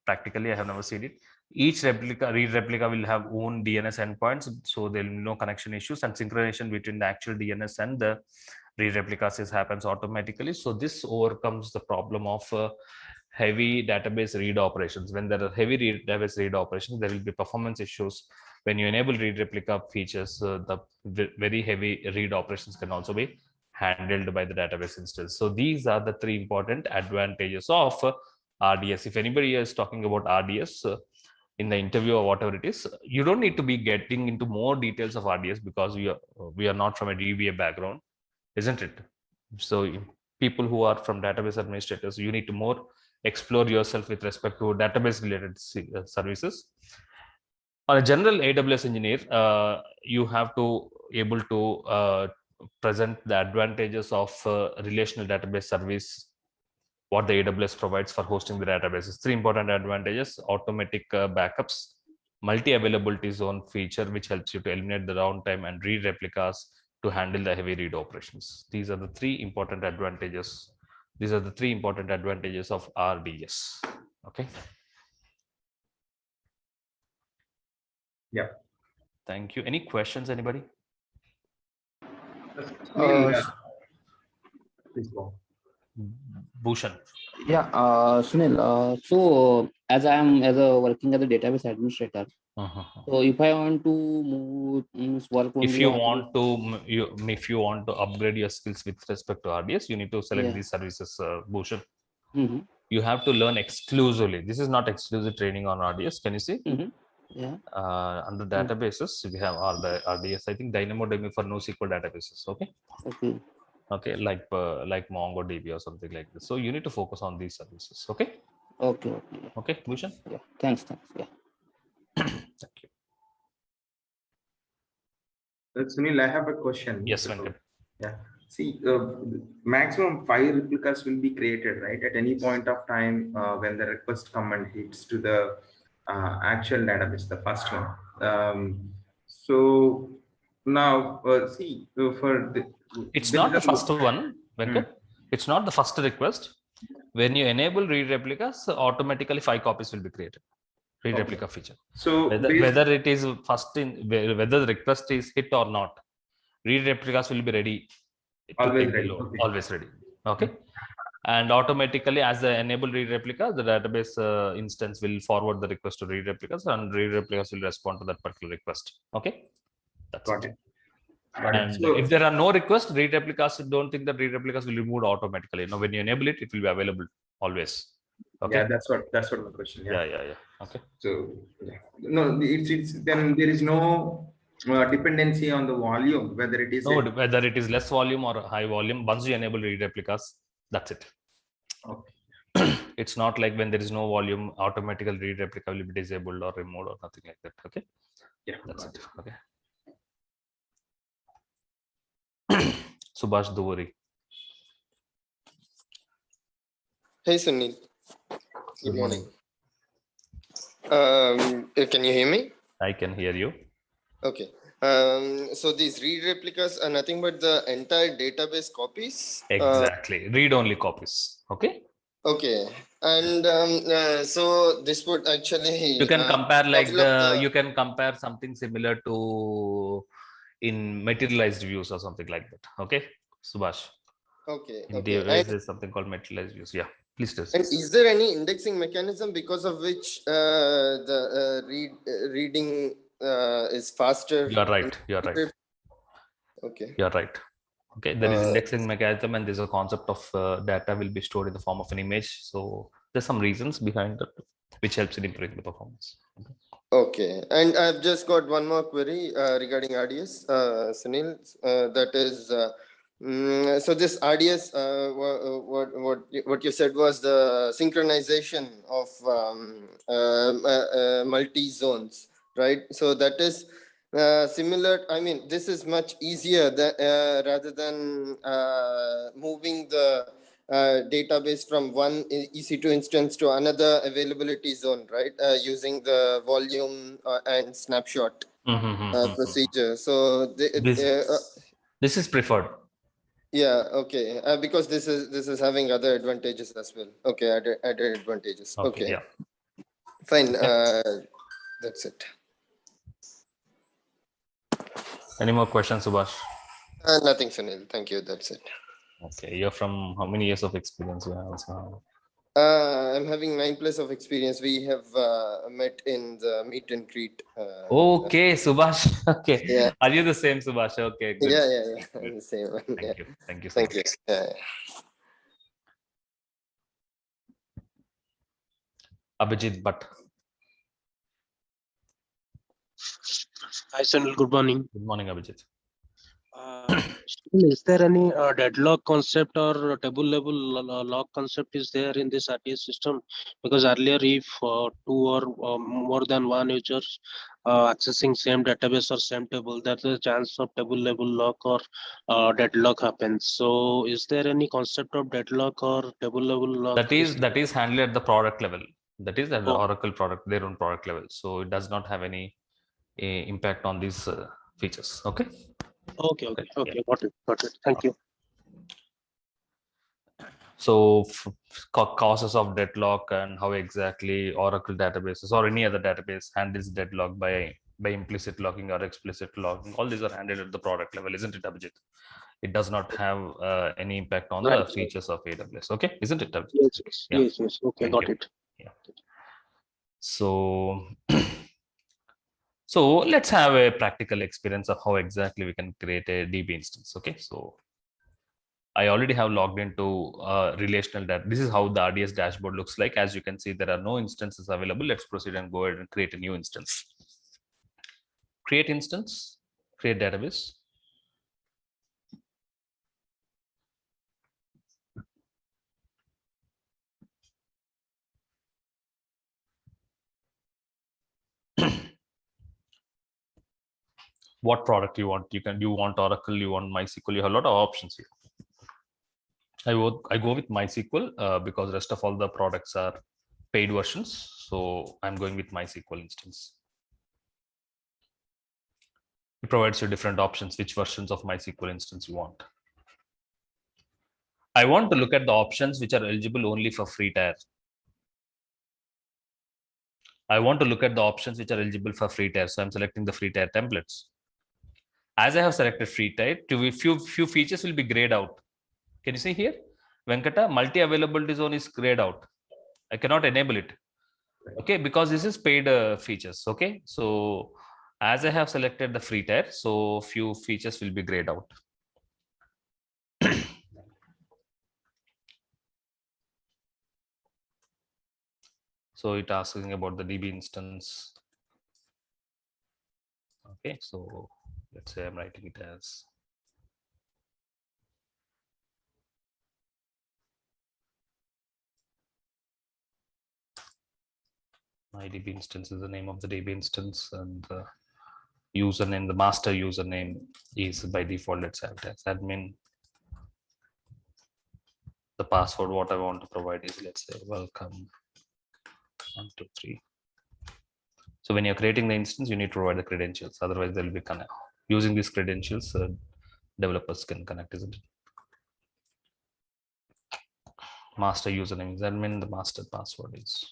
Practically, I have never seen it. Each read replica will have own DNS endpoints, so there will be no connection issues, and synchronization between the actual DNS and the read replicas happens automatically. So this overcomes the problem of heavy database read operations. When there are heavy database read operations, there will be performance issues. When you enable read replica features, the very heavy read operations can also be handled by the database instance. So these are the 3 important advantages of RDS. If anybody is talking about RDS in the interview or whatever it is, you don't need to be getting into more details of RDS because we are not from a DBA background, isn't it? So people who are from database administrators, you need to more explore yourself with respect to database related services. On a general AWS engineer, you have to able to present the advantages of relational database service, what the AWS provides for hosting the databases. 3 important advantages: automatic backups, multi-availability zone feature, which helps you to eliminate the downtime, and read replicas to handle the heavy read operations. These are the 3 important advantages. These are the 3 important advantages of RDS. Okay.
Yeah.
Thank you. Any questions, anybody?
Please go.
Bhushan.
Yeah, Sunil. So as I am working as a database administrator, so if I want to move work only
if you want to upgrade your skills with respect to RDS, you need to select these services, Bhushan. You have to learn exclusively. This is not exclusive training on RDS. Can you see?
Yeah.
Under databases, we have all the RDS. I think DynamoDB for NoSQL databases. Okay. Okay, like MongoDB or something like this. So you need to focus on these services. Okay. Okay, Bhushan.
Yeah. Thanks. Yeah.
Thank you.
Sunil, I have a question.
Yes, Venkat.
Yeah. See, maximum 5 replicas will be created, right? At any point of time when the request command hits to the actual database, the first one. So now, see, for the...
It's not the first one, Venkat. It's not the first request. When you enable read replicas, automatically 5 copies will be created. Read replica feature. So whether it is first in, whether the request is hit or not, read replicas will be ready.
Always ready.
Always ready. Okay. And automatically, as the enable read replica, the database instance will forward the request to read replicas, and read replicas will respond to that particular request. Okay. That's
Got it.
And so, if there are no requests, read replicas, don't think that read replicas will be removed automatically. When you enable it, it will be available always. Okay.
Yeah, that's what my question.
Yeah. Okay.
So no, it's then there is no dependency on the volume, whether it is
whether it is less volume or high volume. Once you enable read replicas, that's it.
Okay.
It's not like when there is no volume, automatically read replica will be disabled or removed or nothing like that. Okay.
Yeah,
that's it. Okay. Subhash Duveri.
Hey Sunil.
Good morning.
Can you hear me?
I can hear you.
Okay. So these read replicas are nothing but the entire database copies.
Exactly. Read-only copies. Okay.
Okay. And so this would actually
you can compare like you can compare something similar to in materialized views or something like that. Okay, Subhash.
Okay.
In
Okay.
AWS there's something called materialized views. Yeah, please tell.
And is there any indexing mechanism because of which the reading is faster?
You're right.
Okay.
You're right. Okay, there is indexing mechanism and there's a concept of data will be stored in the form of an image. So there's some reasons behind that which helps in improving the performance.
Okay, and I've just got one more query regarding RDS, Sunil. That is, so this RDS, what you said was the synchronization of multi zones, right? So that is similar. I mean, this is much easier rather than moving the database from one EC2 instance to another availability zone, right? Using the volume and snapshot procedure. So
this is preferred.
Yeah. Okay. Because this is having other advantages as well. Okay. Added advantages. Okay.
Yeah.
Fine. That's it.
Any more questions, Subhash?
Nothing, Sunil. Thank you. That's it.
Okay. You're from how many years of experience you have?
I'm having 9+ of experience. We have met in the meet and greet.
Okay, Subhash. Okay.
Yeah.
Are you the same, Subhash? Okay. Good.
Yeah. I'm the same.
Thank you. Thank you.
Thank you. Yeah.
Abhijit Bhatt.
Hi, Sunil. Good morning.
Good morning, Abhijit.
Is there any deadlock concept or table level lock concept is there in this RDS system? Because earlier, if two or more than one users accessing same database or same table, there's a chance of table level lock or deadlock happens. So, is there any concept of deadlock or table level lock?
That is handled at the product level. That is at the Oracle product, their own product level. So it does not have any impact on these features. Okay.
Okay. Yeah. Got it. Thank you.
So causes of deadlock and how exactly Oracle databases or any other database handles deadlock by implicit locking or explicit locking, all these are handled at the product level, isn't it, Abhijit? It does not have any impact on the features of AWS. Okay, isn't it, Abhijit?
Yes. Okay, got it.
Yeah. So so let's have a practical experience of how exactly we can create a DB instance. Okay, so I already have logged into relational data. This is how the RDS dashboard looks like. As you can see, there are no instances available. Let's proceed and go ahead and create a new instance. Create instance, create database. What product you want? You want Oracle, you want MySQL, you have a lot of options here. I go with MySQL because rest of all the products are paid versions. So I'm going with MySQL instance. It provides you different options, which versions of MySQL instance you want. I want to look at the options which are eligible only for free tier. I want to look at the options which are eligible for free tier. So I'm selecting the free tier templates. As I have selected free tier, few features will be grayed out. Can you see here? Venkata, multi-availability zone is grayed out. I cannot enable it. Okay, because this is paid features. Okay, so as I have selected the free tier, so few features will be grayed out. So it asking about the DB instance. Okay, so let's say I'm writing it as my DB instance is the name of the DB instance, and the username, the master username is by default, let's have it as admin. The password what I want to provide is, let's say, welcome 123. So when you're creating the instance, you need to provide the credentials, otherwise they'll be connect. Using these credentials, developers can connect, isn't it? Master username is admin, the master password is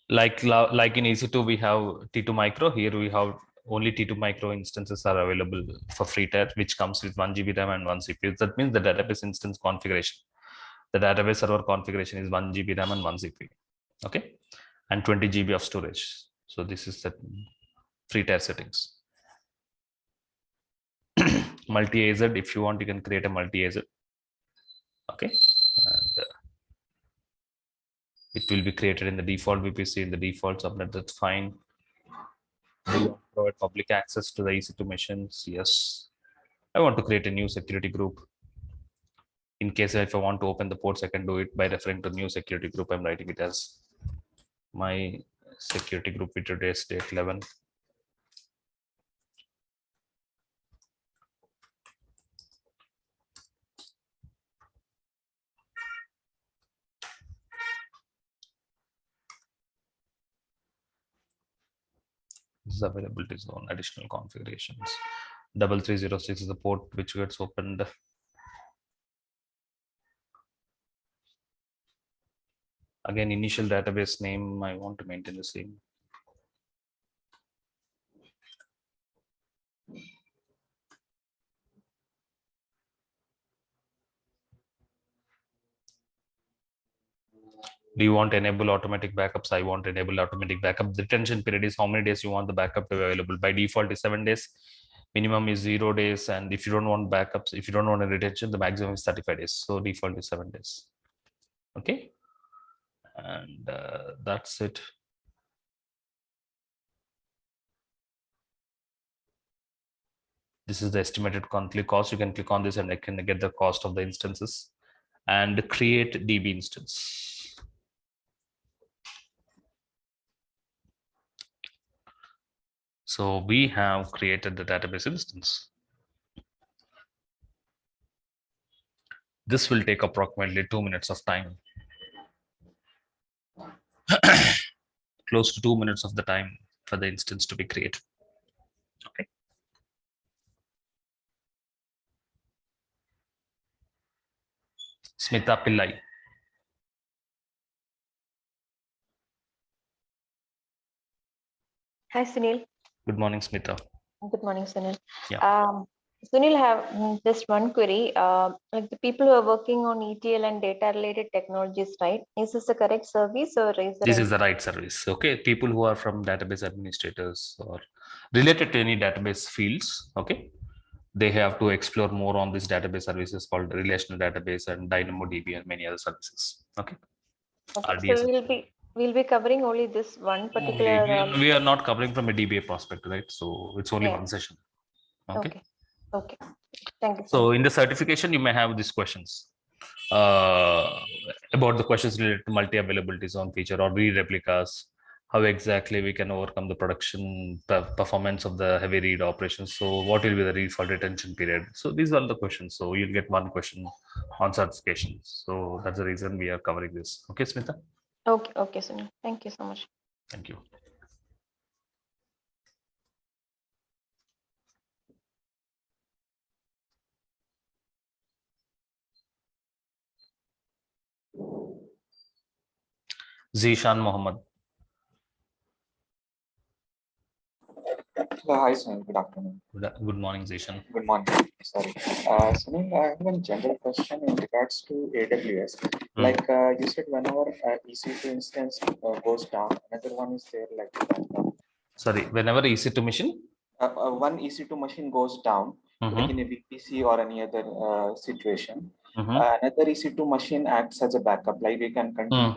like in EC2 we have T2 micro. Here we have only T2 micro instances are available for free tier, which comes with 1 GB RAM and 1 CPU. That means the database instance configuration, the database server configuration is 1 GB RAM and 1 CPU. Okay, and 20 GB of storage. So this is the free tier settings. Multi-AZ, if you want, you can create a multi-AZ. Okay, and it will be created in the default VPC, in the default subnet. That's fine. Do you want to provide public access to the EC2 machines? Yes. I want to create a new security group. In case if I want to open the ports, I can do it by referring to new security group. I'm writing it as my security group with today's date 11. This is availability zone, additional configurations. 3306 is the port which gets opened. Again, initial database name, I want to maintain the same. Do you want to enable automatic backups? I want to enable automatic backup. The retention period is how many days you want the backup to be available. By default is 7 days. Minimum is 0 days. And if you don't want backups, if you don't want a retention, the maximum is 35 days. So default is 7 days. Okay. And that's it. This is the estimated monthly cost. You can click on this and I can get the cost of the instances and create DB instance. So we have created the database instance. This will take approximately 2 minutes of time. Close to 2 minutes of the time for the instance to be created. Okay. Smita Pillai.
Hi, Sunil.
Good morning, Smita.
Good morning, Sunil.
Yeah.
Sunil, have just one query. Like the people who are working on ETL and data-related technologies, right? Is this the correct service or is
this is the right service? Okay, people who are from database administrators or related to any database fields, okay, they have to explore more on this database services called relational database and DynamoDB and many other services. Okay.
Okay. So we'll be covering only this one particular.
We are not covering from a DBA perspective, right? So it's only one session. Okay.
Okay. Thank you.
So in the certification, you may have these questions about the questions related to multi-availability zone feature or read replicas, how exactly we can overcome the production performance of the heavy read operations. So what will be the read fault retention period? So these are the questions. So you'll get one question on certification. So that's the reason we are covering this. Okay, Smita?
Okay, Sunil. Thank you so much.
Thank you. Zishan Mohammed.
Hi, Sunil. Good afternoon.
Good morning, Zishan.
Good morning. Sorry. Sunil, I have a general question in regards to AWS. Like you said, whenever EC2 instance goes down, another one is there like that.
Sorry, whenever EC2 machine?
one EC2 machine goes down, like in a VPC or any other situation, another EC2 machine acts as a backup, like we can continue.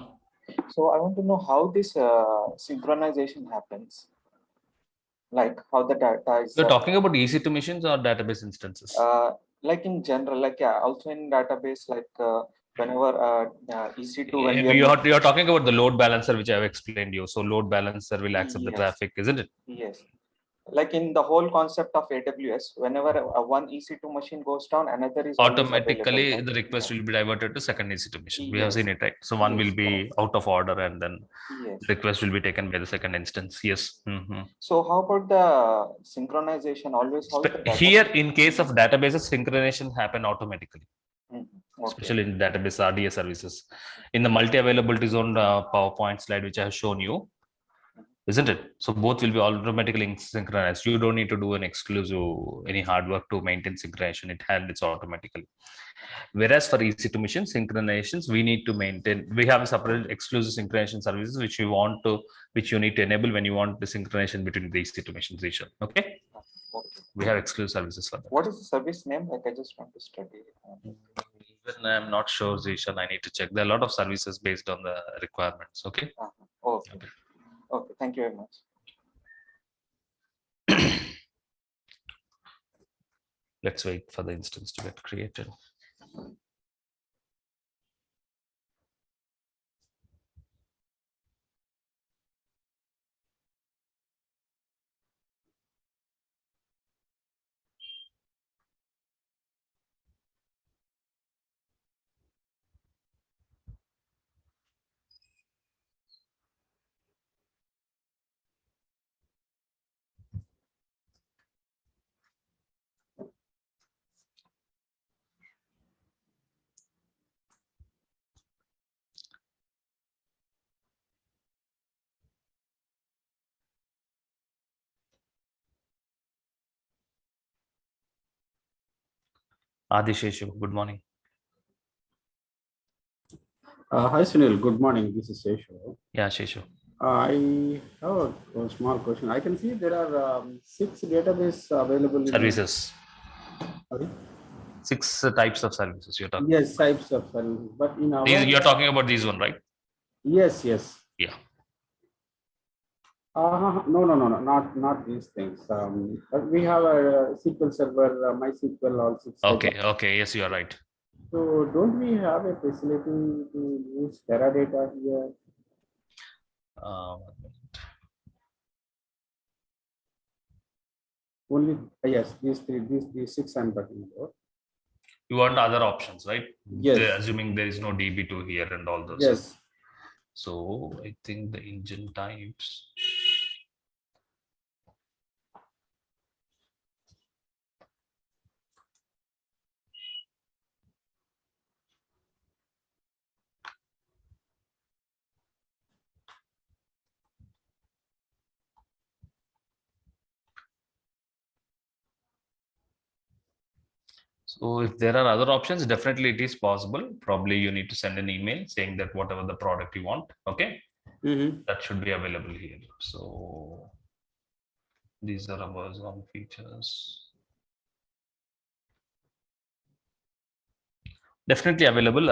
So I want to know how this synchronization happens, like how the data is.
You're talking about EC2 machines or database instances?
Like in general, like also in database, like whenever EC2, when
you're talking about the load balancer, which I've explained you. So load balancer will accept the traffic, isn't it?
Yes. Like in the whole concept of AWS, whenever one EC2 machine goes down, another is
automatically the request will be diverted to second EC2 machine. We have seen it, right? So one will be out of order and then request will be taken by the second instance. Yes.
So how about the synchronization? Always
here in case of databases, synchronization happen automatically. Especially in database RDS services. In the multi-availability zone PowerPoint slide, which I have shown you, isn't it? So both will be automatically synchronized. You don't need to do an exclusive, any hard work to maintain synchronization. It handles automatically. Whereas for EC2 machine synchronizations, we need to maintain, we have a separate exclusive synchronization services, which you need to enable when you want the synchronization between the EC2 machines. Okay. We have exclusive services for that.
What is the service name? Like I just want to study.
Even I'm not sure, Zishan. I need to check. There are a lot of services based on the requirements. Okay.
Okay. Okay. Thank you very much.
Let's wait for the instance to get created. Adisheshu, good morning.
Hi Sunil, good morning. This is Seshu.
Yeah, Seshu.
I have a small question. I can see there are 6 database available.
Services.
Sorry?
6 types of services you're talking.
Yes, types of services. But in our
you're talking about these one, right?
Yes, yes.
Yeah.
No, not these things. But we have a SQL Server, MySQL, all 6.
Okay. Yes, you are right.
So don't we have a facility to use Teradata here?
1 minute.
Only yes, these 6 I'm talking about.
You want other options, right?
Yes.
Assuming there is no DB2 here and all those.
Yes.
So I think the engine types. So if there are other options, definitely it is possible. Probably you need to send an email saying that whatever the product you want, okay, that should be available here. So these are our zone features. Definitely available.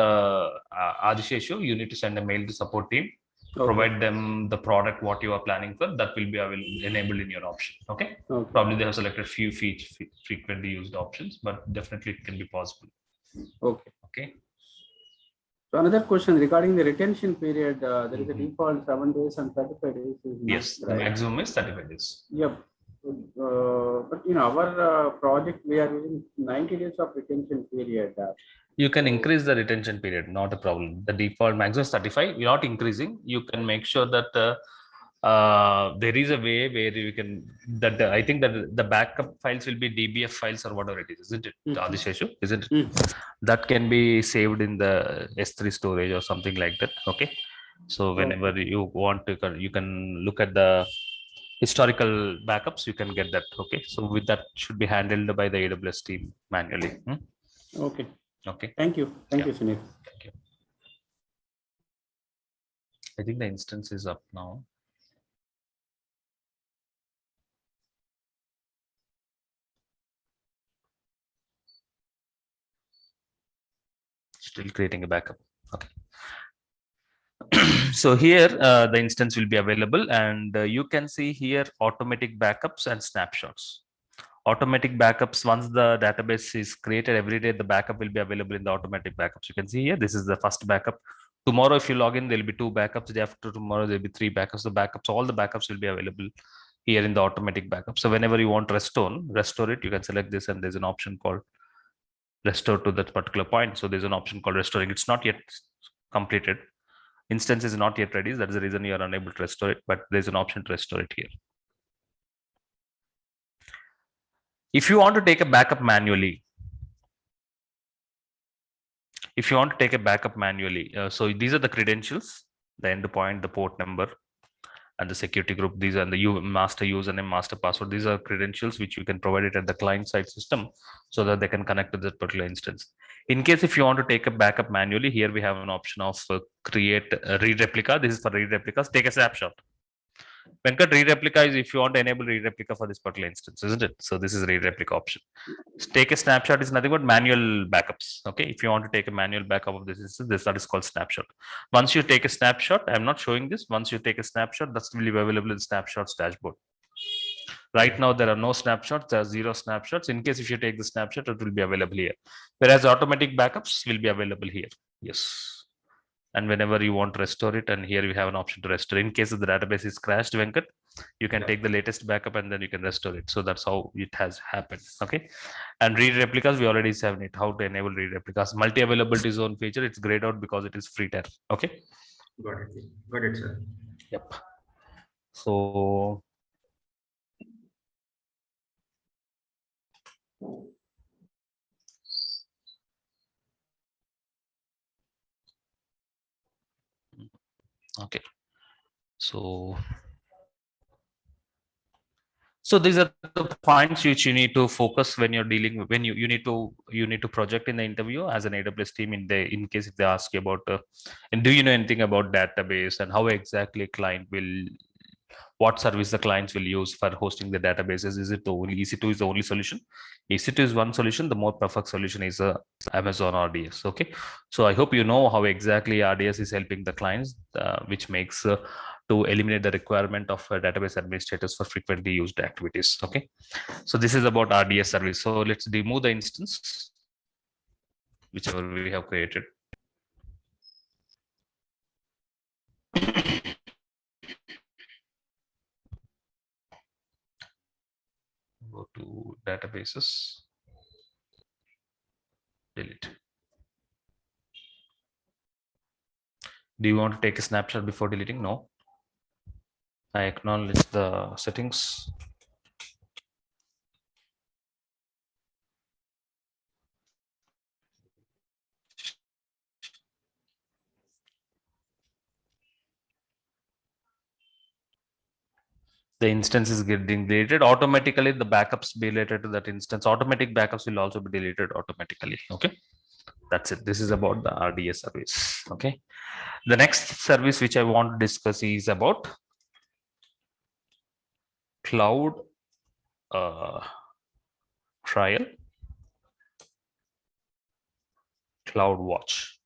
Adisheshu, you need to send a mail to support team. Provide them the product what you are planning for, that will be enabled in your option. Okay. Probably they have selected few frequently used options, but definitely it can be possible. Okay.
So another question regarding the retention period, there is a default 7 days and 35 days.
Yes, the maximum is 35 days.
Yep. But in our project, we are using 90 days of retention period.
You can increase the retention period, not a problem. The default maximum is 35. You're not increasing. You can make sure that there is a way where you can, I think that the backup files will be DBF files or whatever it is, isn't it? Adisheshu, isn't it? That can be saved in the S3 storage or something like that. Okay. So whenever you want to, you can look at the historical backups, you can get that. Okay. So with that should be handled by the AWS team manually.
Okay.
Okay.
Thank you. Thank you, Sunil.
Thank you. I think the instance is up now. still creating a backup. Okay. So here the instance will be available, and you can see here automatic backups and snapshots. Automatic backups, once the database is created every day, the backup will be available in the automatic backups. You can see here, this is the first backup. Tomorrow, if you log in, there'll be 2 backups. The day after tomorrow, there'll be 3 backups. The backups, all the backups will be available here in the automatic backup. So whenever you want to restore it, you can select this, and there's an option called restore to that particular point. So there's an option called restoring. It's not yet completed. Instance is not yet ready. That's the reason you are unable to restore it, but there's an option to restore it here. If you want to take a backup manually, so these are the credentials, the endpoint, the port number, and the security group. These are the master username, master password. These are credentials which you can provide it at the client side system so that they can connect to that particular instance. In case if you want to take a backup manually, here we have an option of create a read replica. This is for read replicas. Take a snapshot. Venkat, read replica is if you want to enable read replica for this particular instance, isn't it? So this is read replica option. Take a snapshot is nothing but manual backups. Okay, if you want to take a manual backup of this instance, that is called snapshot. Once you take a snapshot, I'm not showing this. Once you take a snapshot, that's will be available in snapshots dashboard. Right now, there are no snapshots. There are 0 snapshots. In case if you take the snapshot, it will be available here. Whereas automatic backups will be available here. Yes. And whenever you want to restore it, and here we have an option to restore. In case of the database is crashed, Venkat, you can take the latest backup and then you can restore it. So that's how it has happened. Okay. And read replicas, we already said it. How to enable read replicas. Multi-availability zone feature, it's grayed out because it is free tier. Okay.
Got it. Got it, sir.
Yep. So okay. So these are the points which you need to focus when you're dealing with, when you need to project in the interview as an AWS team in case if they ask you about and do you know anything about database and how exactly client will, what service the clients will use for hosting the databases. Is it the only EC2 is the only solution? EC2 is one solution. The more perfect solution is Amazon RDS. Okay, so I hope you know how exactly RDS is helping the clients, which makes to eliminate the requirement of database administrators for frequently used activities. Okay, so this is about RDS service. So let's remove the instance, whichever we have created. Go to databases, delete. Do you want to take a snapshot before deleting? No. I acknowledge the settings. The instance is getting deleted automatically. The backups be related to that instance. Automatic backups will also be deleted automatically. Okay, that's it. This is about the RDS service. Okay, the next service which I want to discuss is about cloud trial, cloud watch.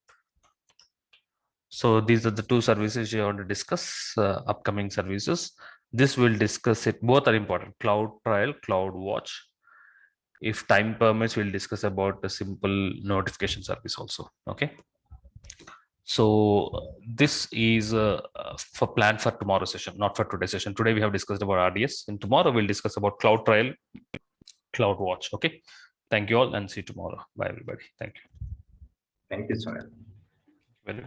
So these are the 2 services you want to discuss, upcoming services. This will discuss it. Both are important. Cloud trial, cloud watch. If time permits, we'll discuss about the simple notification service also. Okay. So this is for plan for tomorrow's session, not for today's session. Today we have discussed about RDS, and tomorrow we'll discuss about cloud trial, cloud watch. Okay. Thank you all, and see you tomorrow. Bye everybody. Thank you.
Thank you, sir.
Very much.